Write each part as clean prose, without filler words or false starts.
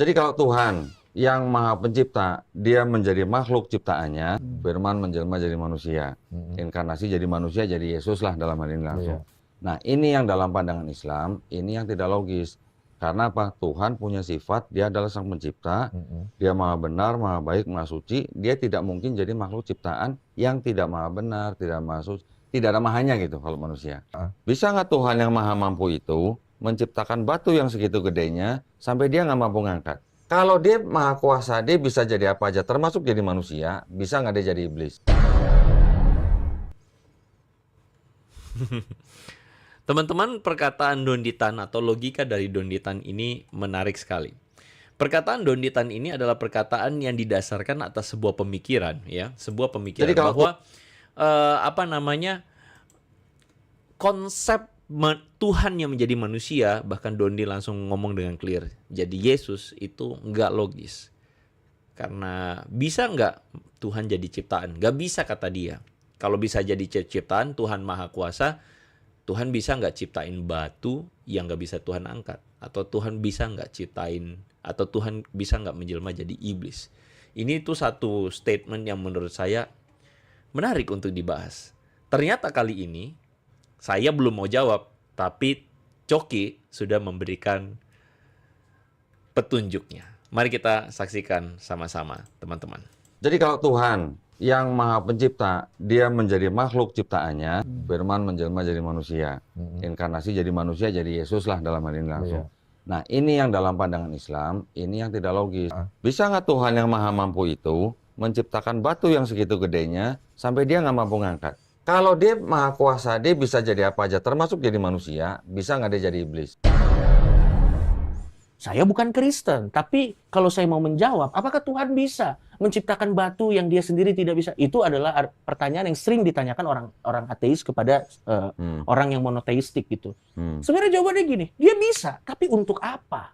Jadi kalau Tuhan yang Maha Pencipta, dia menjadi makhluk ciptaannya, firman menjelma jadi manusia. Inkarnasi jadi manusia, jadi Yesus lah dalam hal ini langsung. Nah, ini yang dalam pandangan Islam, ini yang tidak logis. Karena apa? Tuhan punya sifat, dia adalah sang pencipta, dia maha benar, maha baik, maha suci, dia tidak mungkin jadi makhluk ciptaan yang tidak maha benar, tidak maha suci, tidak ada mahanya gitu kalau manusia. Bisa nggak Tuhan yang maha mampu itu menciptakan batu yang segitu gedenya sampai dia nggak mampu ngangkat? Kalau dia maha kuasa, dia bisa jadi apa aja, termasuk jadi manusia, bisa nggak dia jadi iblis? Teman-teman, perkataan Donditan atau logika dari Donditan ini menarik sekali. Perkataan Donditan ini adalah perkataan yang didasarkan atas sebuah pemikiran, ya, sebuah pemikiran bahwa konsep Tuhan yang menjadi manusia, bahkan Dondi langsung ngomong dengan clear, jadi Yesus itu nggak logis. Karena bisa nggak Tuhan jadi ciptaan? Nggak bisa kata dia. Kalau bisa jadi ciptaan, Tuhan Maha Kuasa, Tuhan bisa nggak ciptain batu yang nggak bisa Tuhan angkat? Atau Tuhan bisa nggak ciptain, atau Tuhan bisa nggak menjelma jadi iblis? Ini tuh satu statement yang menurut saya menarik untuk dibahas. Ternyata kali ini, saya belum mau jawab, tapi Coki sudah memberikan petunjuknya. Mari kita saksikan sama-sama, teman-teman. Jadi kalau Tuhan yang Maha Pencipta, dia menjadi makhluk ciptaannya, firman menjelma jadi manusia. Inkarnasi jadi manusia, jadi Yesus lah dalam hal ini langsung. Nah, ini yang dalam pandangan Islam, ini yang tidak logis. Bisa nggak Tuhan yang Maha Mampu itu menciptakan batu yang segitu gedenya sampai dia nggak mampu ngangkat? Kalau dia Maha Kuasa, dia bisa jadi apa aja, termasuk jadi manusia, bisa nggak dia jadi iblis? Saya bukan Kristen, tapi kalau saya mau menjawab, apakah Tuhan bisa menciptakan batu yang dia sendiri tidak bisa? Itu adalah pertanyaan yang sering ditanyakan orang ateis kepada orang yang monoteistik gitu. Sebenarnya jawabannya gini, dia bisa, tapi untuk apa?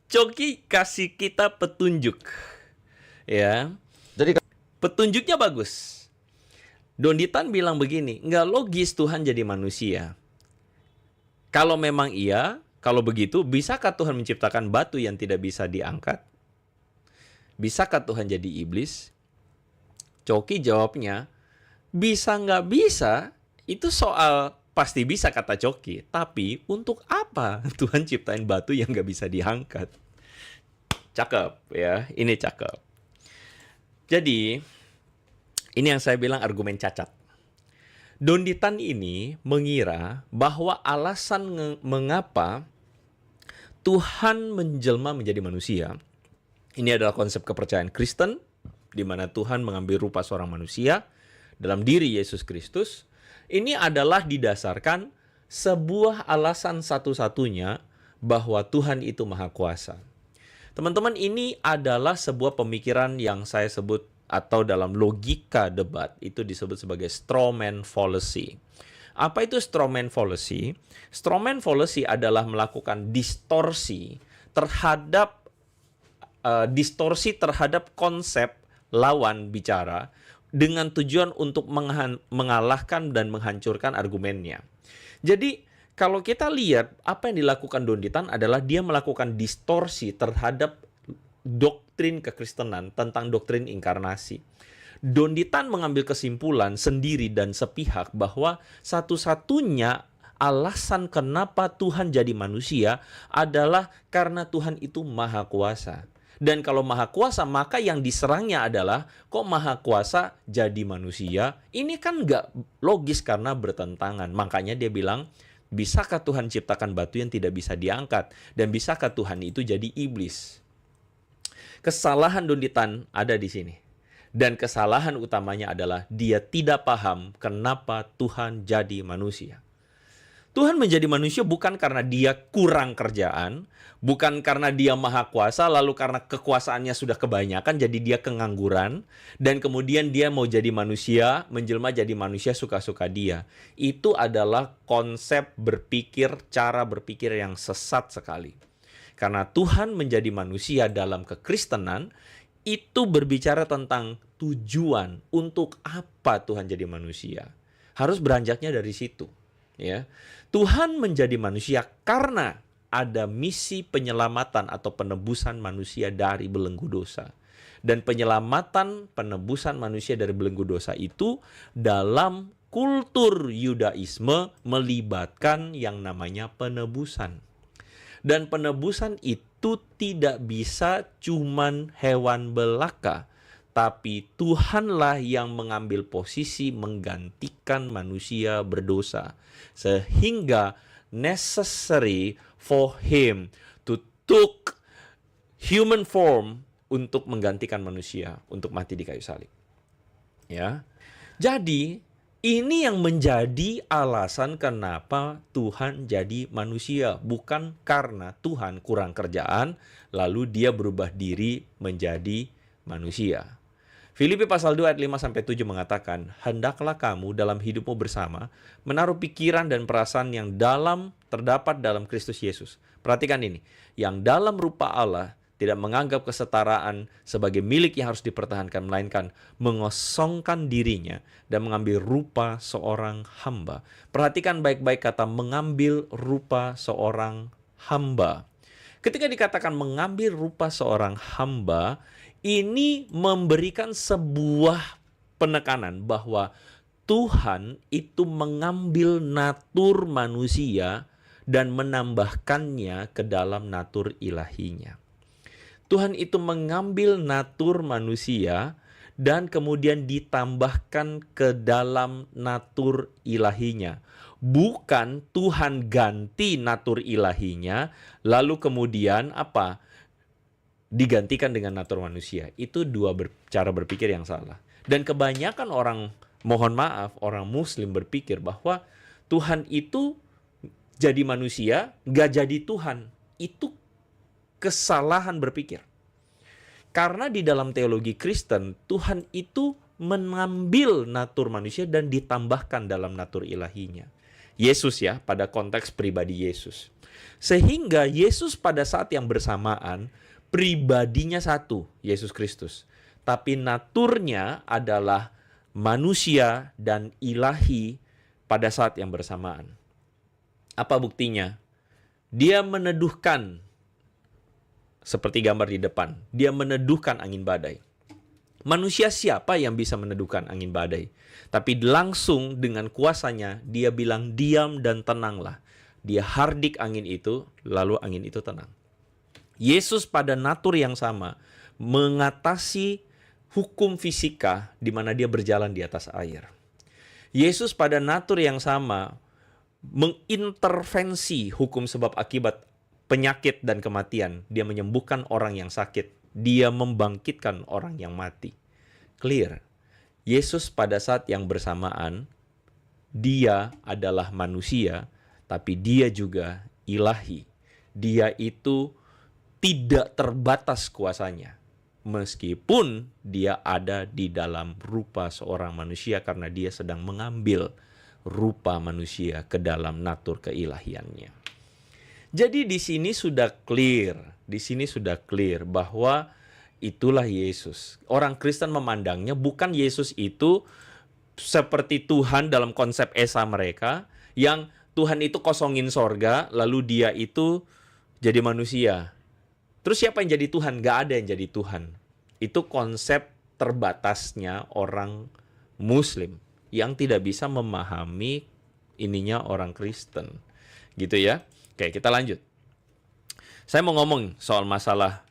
Coki kasih kita petunjuk, ya. Jadi Petunjuknya bagus. Donditan bilang begini, nggak logis Tuhan jadi manusia. Kalau memang iya, kalau begitu, bisakah Tuhan menciptakan batu yang tidak bisa diangkat? Bisakah Tuhan jadi iblis? Coki jawabnya, bisa nggak bisa, itu soal pasti bisa kata Coki. Tapi untuk apa Tuhan ciptain batu yang nggak bisa diangkat? Cakep ya, ini cakep. Jadi, ini yang saya bilang argumen cacat. Donditan ini mengira bahwa alasan mengapa Tuhan menjelma menjadi manusia, ini adalah konsep kepercayaan Kristen, di mana Tuhan mengambil rupa seorang manusia dalam diri Yesus Kristus. Ini adalah didasarkan sebuah alasan satu-satunya bahwa Tuhan itu Maha Kuasa. Teman-teman, ini adalah sebuah pemikiran yang saya sebut atau dalam logika debat itu disebut sebagai straw man fallacy. Apa itu straw man fallacy? Straw man fallacy adalah melakukan distorsi terhadap konsep lawan bicara dengan tujuan untuk mengalahkan dan menghancurkan argumennya. Jadi kalau kita lihat apa yang dilakukan Donditan adalah dia melakukan distorsi terhadap doktrin kekristenan tentang doktrin inkarnasi. Donditan mengambil kesimpulan sendiri dan sepihak bahwa satu-satunya alasan kenapa Tuhan jadi manusia adalah karena Tuhan itu Maha Kuasa. Dan kalau Maha Kuasa, maka yang diserangnya adalah kok Maha Kuasa jadi manusia? Ini kan nggak logis karena bertentangan. Makanya dia bilang, bisakah Tuhan ciptakan batu yang tidak bisa diangkat? Dan bisakah Tuhan itu jadi iblis? Kesalahan Donditan ada di sini. Dan kesalahan utamanya adalah dia tidak paham kenapa Tuhan jadi manusia. Tuhan menjadi manusia bukan karena dia kurang kerjaan, bukan karena dia Maha Kuasa, lalu karena kekuasaannya sudah kebanyakan jadi dia kengangguran, dan kemudian dia mau jadi manusia, menjelma jadi manusia suka-suka dia. Itu adalah konsep berpikir, cara berpikir yang sesat sekali. Karena Tuhan menjadi manusia dalam kekristenan itu berbicara tentang tujuan untuk apa Tuhan jadi manusia. Harus beranjaknya dari situ, ya. Tuhan menjadi manusia karena ada misi penyelamatan atau penebusan manusia dari belenggu dosa. Dan penyelamatan penebusan manusia dari belenggu dosa itu dalam kultur Yudaisme melibatkan yang namanya penebusan. Dan penebusan itu tidak bisa cuman hewan belaka, tapi Tuhanlah yang mengambil posisi menggantikan manusia berdosa. Sehingga necessary for him to took human form untuk menggantikan manusia, untuk mati di kayu salib. Ya. Jadi, ini yang menjadi alasan kenapa Tuhan jadi manusia, bukan karena Tuhan kurang kerjaan lalu dia berubah diri menjadi manusia. Filipi pasal 2 ayat 5-7 mengatakan, "Hendaklah kamu dalam hidupmu bersama menaruh pikiran dan perasaan yang terdapat dalam Kristus Yesus." Perhatikan ini, yang dalam rupa Allah tidak menganggap kesetaraan sebagai milik yang harus dipertahankan, melainkan mengosongkan dirinya dan mengambil rupa seorang hamba. Perhatikan baik-baik kata mengambil rupa seorang hamba. Ketika dikatakan mengambil rupa seorang hamba, ini memberikan sebuah penekanan bahwa Tuhan itu mengambil natur manusia dan menambahkannya ke dalam natur ilahinya. Tuhan itu mengambil natur manusia dan kemudian ditambahkan ke dalam natur ilahinya. Bukan Tuhan ganti natur ilahinya, lalu kemudian apa? Digantikan dengan natur manusia. Itu dua cara berpikir yang salah. Dan kebanyakan orang, mohon maaf, orang Muslim berpikir bahwa Tuhan itu jadi manusia, gak jadi Tuhan. Itu kesalahan berpikir. Karena di dalam teologi Kristen, Tuhan itu mengambil natur manusia dan ditambahkan dalam natur ilahinya. Yesus ya, pada konteks pribadi Yesus. Sehingga Yesus pada saat yang bersamaan, pribadinya satu, Yesus Kristus. Tapi naturnya adalah manusia dan ilahi pada saat yang bersamaan. Apa buktinya? Dia meneduhkan, seperti gambar di depan, dia meneduhkan angin badai. Manusia siapa yang bisa meneduhkan angin badai? Tapi langsung dengan kuasanya, dia bilang diam dan tenanglah. Dia hardik angin itu, lalu angin itu tenang. Yesus pada natur yang sama, mengatasi hukum fisika di mana dia berjalan di atas air. Yesus pada natur yang sama, mengintervensi hukum sebab akibat penyakit dan kematian. Dia menyembuhkan orang yang sakit. Dia membangkitkan orang yang mati. Clear. Yesus pada saat yang bersamaan, dia adalah manusia, tapi dia juga ilahi. Dia itu tidak terbatas kuasanya. Meskipun dia ada di dalam rupa seorang manusia karena dia sedang mengambil rupa manusia ke dalam natur keilahiannya. Jadi di sini sudah clear bahwa itulah Yesus. Orang Kristen memandangnya bukan Yesus itu seperti Tuhan dalam konsep esa mereka, yang Tuhan itu kosongin sorga, lalu dia itu jadi manusia. Terus siapa yang jadi Tuhan? Gak ada yang jadi Tuhan. Itu konsep terbatasnya orang Muslim yang tidak bisa memahami ininya orang Kristen. Gitu ya. Oke, kita lanjut. Saya mau ngomong soal masalah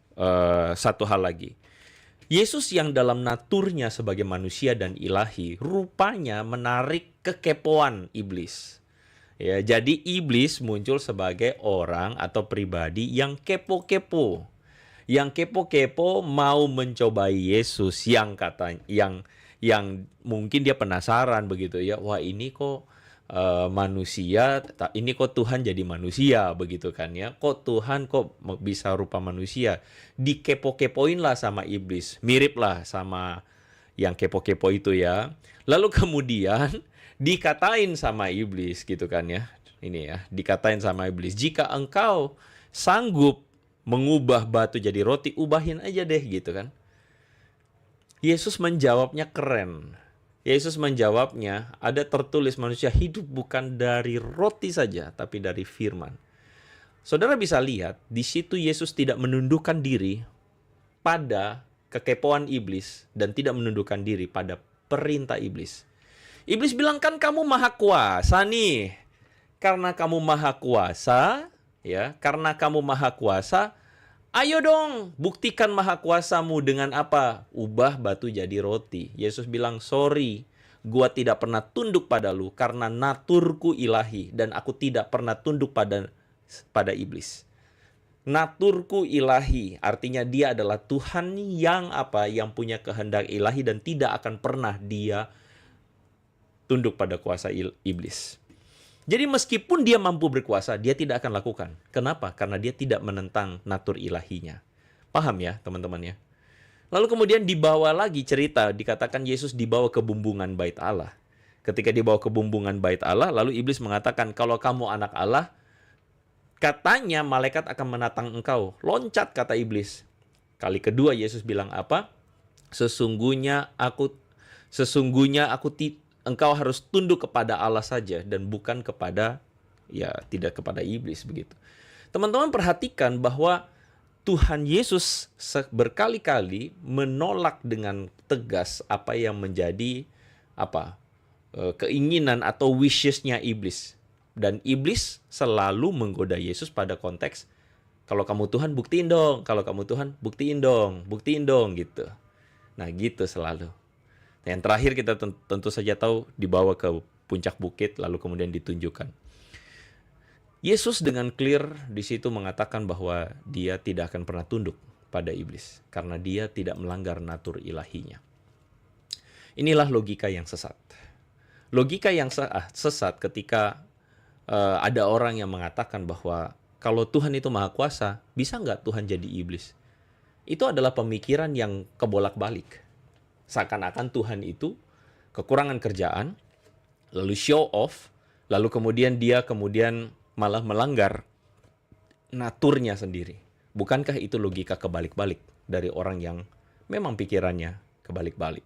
satu hal lagi. Yesus yang dalam naturnya sebagai manusia dan ilahi, rupanya menarik kekepoan iblis. Ya, jadi iblis muncul sebagai orang atau pribadi yang kepo-kepo. Yang kepo-kepo mau mencobai Yesus yang mungkin dia penasaran begitu ya. Wah, ini kok manusia, ini kok Tuhan jadi manusia begitu kan ya, kok Tuhan kok bisa rupa manusia, dikepo-kepoin lah sama iblis, mirip lah sama yang kepo-kepo itu ya, lalu kemudian dikatain sama iblis gitu kan ya, ini ya, dikatain sama iblis, jika engkau sanggup mengubah batu jadi roti, ubahin aja deh gitu kan. Yesus menjawabnya keren. Yesus menjawabnya, ada tertulis manusia hidup bukan dari roti saja, tapi dari firman. Saudara bisa lihat, di situ Yesus tidak menundukkan diri pada kekepoan iblis dan tidak menundukkan diri pada perintah iblis. Iblis bilang, kan kamu maha kuasa nih. Karena kamu maha kuasa, ayo dong, buktikan maha kuasamu dengan apa? Ubah batu jadi roti. Yesus bilang, sorry, gua tidak pernah tunduk pada lu karena naturku ilahi dan aku tidak pernah tunduk pada iblis. Naturku ilahi, artinya dia adalah Tuhan yang punya kehendak ilahi dan tidak akan pernah dia tunduk pada kuasa iblis. Jadi meskipun dia mampu berkuasa, dia tidak akan lakukan. Kenapa? Karena dia tidak menentang natur ilahinya. Paham ya teman-teman ya? Lalu kemudian dibawa lagi cerita, dikatakan Yesus dibawa ke bumbungan bait Allah. Ketika dibawa ke bumbungan bait Allah, lalu iblis mengatakan, kalau kamu anak Allah, katanya malaikat akan menatang engkau. Loncat, kata iblis. Kali kedua Yesus bilang apa? Sesungguhnya engkau harus tunduk kepada Allah saja dan bukan kepada, tidak kepada iblis begitu. Teman-teman perhatikan bahwa Tuhan Yesus berkali-kali menolak dengan tegas apa yang menjadi keinginan atau wishes-nya iblis. Dan iblis selalu menggoda Yesus pada konteks, kalau kamu Tuhan buktiin dong, kalau kamu Tuhan buktiin dong gitu. Nah gitu selalu. Yang terakhir kita tentu saja tahu dibawa ke puncak bukit lalu kemudian ditunjukkan. Yesus dengan clear di situ mengatakan bahwa dia tidak akan pernah tunduk pada iblis karena dia tidak melanggar natur ilahinya. Inilah logika yang sesat. Logika yang sesat ketika ada orang yang mengatakan bahwa kalau Tuhan itu maha kuasa, bisa nggak Tuhan jadi iblis? Itu adalah pemikiran yang kebolak-balik. Seakan-akan Tuhan itu kekurangan kerjaan, lalu show off, lalu kemudian dia malah melanggar naturnya sendiri. Bukankah itu logika kebalik-balik dari orang yang memang pikirannya kebalik-balik?